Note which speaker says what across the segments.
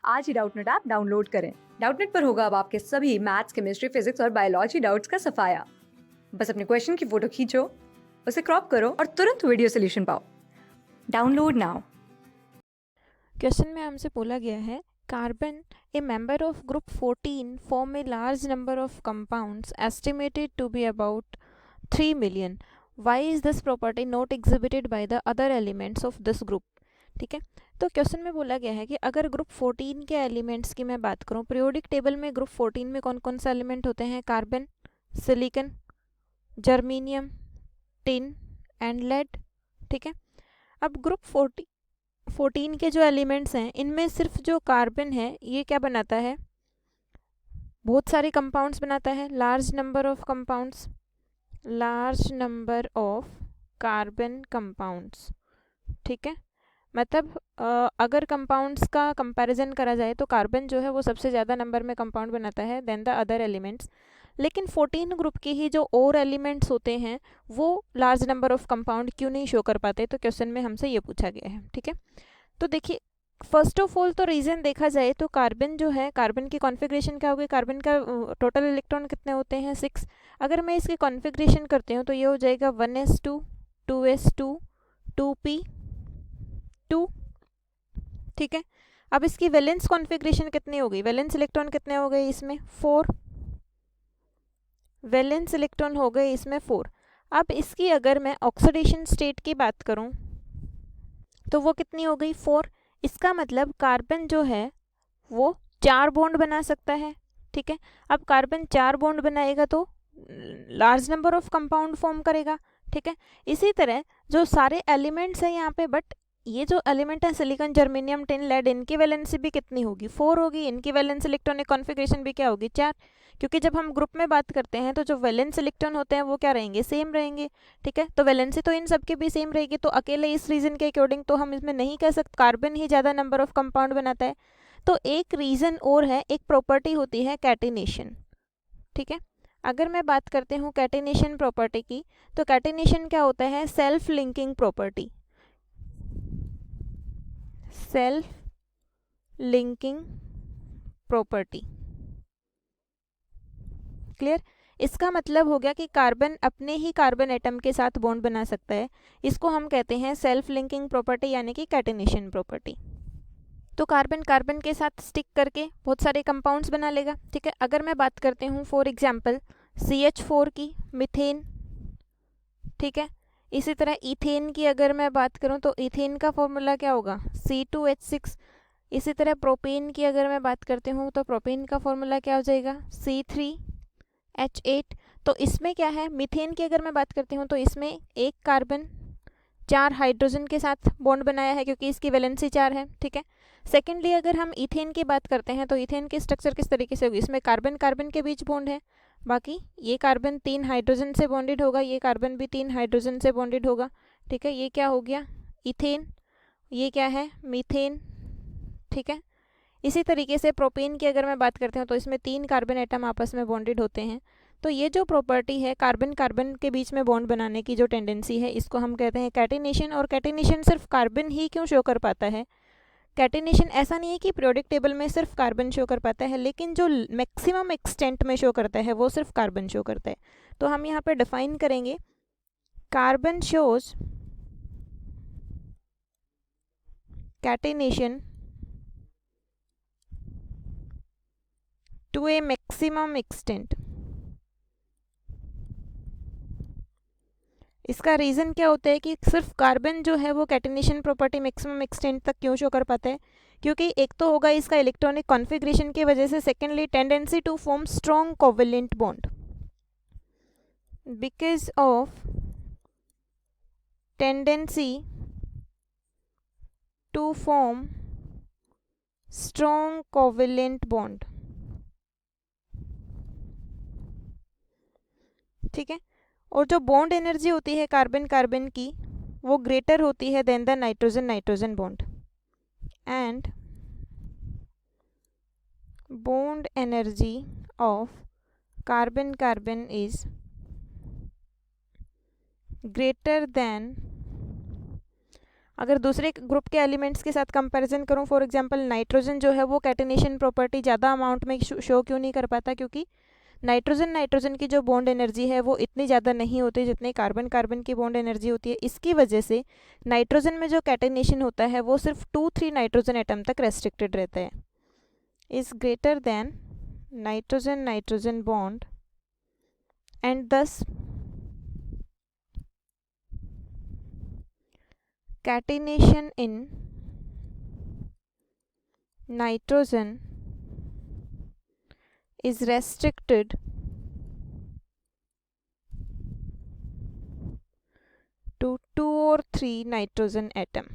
Speaker 1: आज ही Doubtnut app download करें। Doubtnut पर होगा अब आपके सभी मैथ्स, केमिस्ट्री, फिजिक्स और बायोलॉजी डाउट्स का सफाया। बस अपने क्वेश्चन की फोटो खींचो, उसे क्रॉप करो और तुरंत वीडियो सोल्यूशन पाओ। Download now.
Speaker 2: क्वेश्चन में हमसे बोला गया है carbon a member of group 14 form a large number of compounds estimated to be about 3 million. Why is this property not exhibited by the other elements of this group. ठीक है, तो question में बोला गया है कि अगर ग्रुप 14 के एलिमेंट्स की मैं बात करूं, पीरियोडिक टेबल में ग्रुप 14 में कौन कौन सा एलिमेंट होते हैं? Carbon, silicon, germanium, tin and lead. ठीक है, अब ग्रुप 14 के जो एलिमेंट्स हैं इनमें सिर्फ जो कार्बन है ये क्या बनाता है? बहुत सारे कंपाउंड्स बनाता है, large number of compounds, large number of carbon compounds. ठीक है, मतलब अगर कंपाउंड्स का कंपैरिजन करा जाए तो कार्बन जो है वो सबसे ज़्यादा नंबर में कंपाउंड बनाता है देन द अदर एलिमेंट्स। लेकिन 14 ग्रुप के ही जो और एलिमेंट्स होते हैं वो लार्ज नंबर ऑफ कंपाउंड क्यों नहीं शो कर पाते? तो क्वेश्चन में हमसे ये पूछा गया है। ठीक है, तो देखिए फर्स्ट ऑफ ऑल तो रीज़न देखा जाए तो कार्बन जो है, कार्बन की कॉन्फ़िगरेशन क्या होगी? कार्बन का टोटल इलेक्ट्रॉन कितने होते हैं? 6। अगर मैं इसकी कॉन्फ़िगरेशन करती हूँ तो ये हो जाएगा 1s2, 2s2, 2p2। ठीक है, अब इसकी वैलेंस कॉन्फ़िगरेशन कितनी हो गई? वैलेंस इलेक्ट्रॉन कितने हो गए इसमें? 4। वैलेंस इलेक्ट्रॉन हो गए इसमें 4। अब इसकी अगर मैं ऑक्सीडेशन स्टेट की बात करूं तो वो कितनी हो गई? 4। इसका मतलब कार्बन जो है वो 4 बॉन्ड बना सकता है। ठीक है, अब कार्बन 4 बॉन्ड बनाएगा तो large number of compound form करेगा। ठीक है, इसी तरह जो सारे एलिमेंट्स हैं यहाँ पे, बट ये जो एलिमेंट है सिलिकॉन, जर्मेनियम, टिन, लेड, इनकी वैलेंसी भी कितनी होगी? 4 होगी। इनकी वैलेंस इलेक्ट्रॉनिक कॉन्फ़िगरेशन भी क्या होगी? 4। क्योंकि जब हम ग्रुप में बात करते हैं तो जो वैलेंस इलेक्ट्रॉन होते हैं वो क्या रहेंगे? सेम रहेंगे। ठीक है, तो वैलेंसी तो इन सबके भी सेम रहेगी, तो अकेले इस रीजन के अकॉर्डिंग तो हम इसमें नहीं कह सकते कार्बन ही ज़्यादा नंबर ऑफ कंपाउंड बनाता है। तो एक रीज़न और है, एक प्रॉपर्टी होती है कैटिनेशन। ठीक है, अगर मैं बात करती हूँ कैटिनेशन प्रॉपर्टी की, तो कैटिनेशन क्या होता है? Self linking property. Self linking property. Clear? इसका मतलब हो गया कि कार्बन अपने ही कार्बन एटम के साथ बॉन्ड बना सकता है। इसको हम कहते हैं सेल्फ लिंकिंग प्रॉपर्टी यानी कि कैटिनेशन प्रॉपर्टी। तो कार्बन कार्बन के साथ स्टिक करके बहुत सारे कंपाउंड्स बना लेगा। ठीक है, अगर मैं बात करती हूँ फॉर एग्जांपल CH4 की, मीथेन। ठीक है, इसी तरह इथेन की अगर मैं बात करूँ तो इथेन का फॉर्मूला क्या होगा? C2H6। इसी तरह प्रोपेन की अगर मैं बात करती हूँ तो प्रोपेन का फॉर्मूला क्या हो जाएगा? C3H8। तो इसमें क्या है? मीथेन की अगर मैं बात करती हूँ तो इसमें एक कार्बन 4 हाइड्रोजन के साथ बॉन्ड बनाया है क्योंकि इसकी वैलेंसी 4 है। ठीक है, सेकेंडली अगर हम इथेन की बात करते हैं तो इथेन की स्ट्रक्चर किस तरीके से होगी? इसमें कार्बन कार्बन के बीच बॉन्ड है, बाकी ये कार्बन 3 हाइड्रोजन से बॉन्डेड होगा, ये कार्बन भी 3 हाइड्रोजन से बॉन्डेड होगा। ठीक है, ये क्या हो गया? इथेन। ये क्या है? मीथेन। ठीक है, इसी तरीके से प्रोपेन की अगर मैं बात करती हूँ तो इसमें 3 कार्बन एटम आपस में बॉन्डेड होते हैं। तो ये जो प्रॉपर्टी है कार्बन कार्बन के बीच में बॉन्ड बनाने की जो टेंडेंसी है, इसको हम कहते हैं कैटिनेशन। और कैटिनेशन सिर्फ कार्बन ही क्यों शो कर पाता है? कैटिनेशन ऐसा नहीं है कि पीरियोडिक टेबल में सिर्फ कार्बन शो कर पाता है, लेकिन जो मैक्सिमम एक्सटेंट में शो करता है वो सिर्फ कार्बन शो करता है। तो हम यहाँ पे डिफाइन करेंगे carbon shows catenation to a maximum extent. इसका रीज़न क्या होता है कि सिर्फ कार्बन जो है वो कैटिनेशन प्रॉपर्टी मैक्सिमम एक्सटेंट तक क्यों शो कर पाता है? क्योंकि एक तो होगा इसका इलेक्ट्रॉनिक कॉन्फ़िगरेशन की वजह से, secondly tendency to form strong covalent bond. Because of tendency to form strong covalent bond. ठीक है, और जो बॉन्ड एनर्जी होती है कार्बन कार्बन की वो ग्रेटर होती है than the nitrogen nitrogen bond, and bond energy of carbon carbon is greater than, अगर दूसरे ग्रुप के एलिमेंट्स के साथ कंपैरिजन करूँ, फॉर एग्जांपल नाइट्रोजन जो है वो कैटेनेशन प्रॉपर्टी ज़्यादा अमाउंट में शो क्यों नहीं कर पाता, क्योंकि नाइट्रोजन की जो बॉन्ड एनर्जी है वो इतनी ज़्यादा नहीं होती जितनी कार्बन की बॉन्ड एनर्जी होती है। इसकी वजह से नाइट्रोजन में जो कैटेनेशन होता है वो सिर्फ 2-3 नाइट्रोजन एटम तक रेस्ट्रिक्टेड रहता है, is greater than nitrogen bond, and thus catenation in nitrogen is restricted to 2 or 3 nitrogen atom.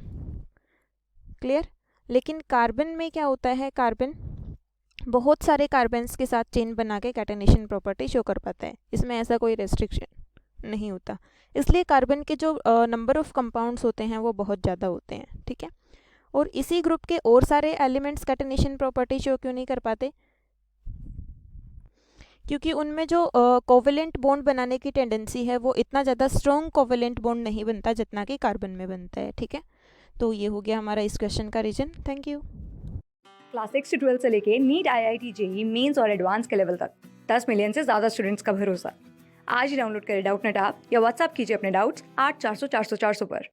Speaker 2: Clear? लेकिन कार्बन में क्या होता है, कार्बन बहुत सारे कार्बन्स के साथ चेन बना के कैटेनेशन प्रॉपर्टी शो कर पाता है, इसमें ऐसा कोई रेस्ट्रिक्शन नहीं होता। इसलिए कार्बन के जो नंबर ऑफ कंपाउंड्स होते हैं वो बहुत ज़्यादा होते हैं, ठीक है। और इसी ग्रुप के और सारे एलिमेंट्स कैटेनेशन प्रॉपर्टी शो क्यों नहीं कर पाते, क्योंकि उनमें जो कोवेलेंट बॉन्ड बनाने की टेंडेंसी है वो इतना ज़्यादा स्ट्रॉन्ग कोवेलेंट बॉन्ड नहीं बनता जितना कि कार्बन में बनता है, ठीक है। तो ये हो गया हमारा इस क्वेश्चन का रीजन। Thank you.
Speaker 1: क्लास 6 से 12 से लेके नीट, IIT, JEE मेंस और एडवांस के लेवल तक 10 मिलियन से ज़्यादा स्टूडेंट्स का भरोसा। आज ही डाउनलोड करें डाउटनेट ऐप या व्हाट्सएप कीजिए अपने डाउट्स 8400 400 400 पर।